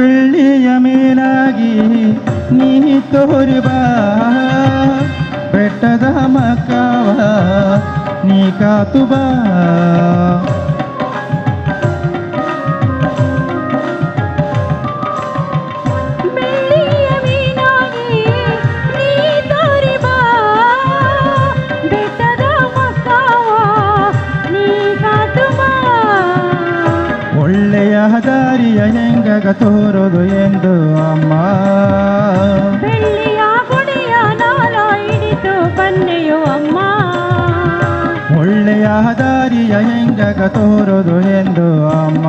ಬೆಳ್ಳಿಯ ಮೇಲಾಗಿ ನೀ ತೋರಿ ಬಾ ಬೆಟ್ಟದ ಮಕ್ಕವ ನೀ ಕಾತು ಬಾ ಒಳ್ಳೆಯ ದಾರಿಯ ಹೆಂಗಗ ತೋರೋದು ಎಂದು ಅಮ್ಮ ಬೆಳ್ಳಿಯ ಗುಡಿಯ ನಾಲ ಹಿಡಿದು ಬನ್ನೆಯೋ ಅಮ್ಮ ಒಳ್ಳೆಯ ದಾರಿಯ ಹೆಂಗಗ ತೋರೋದು ಎಂದು ಅಮ್ಮ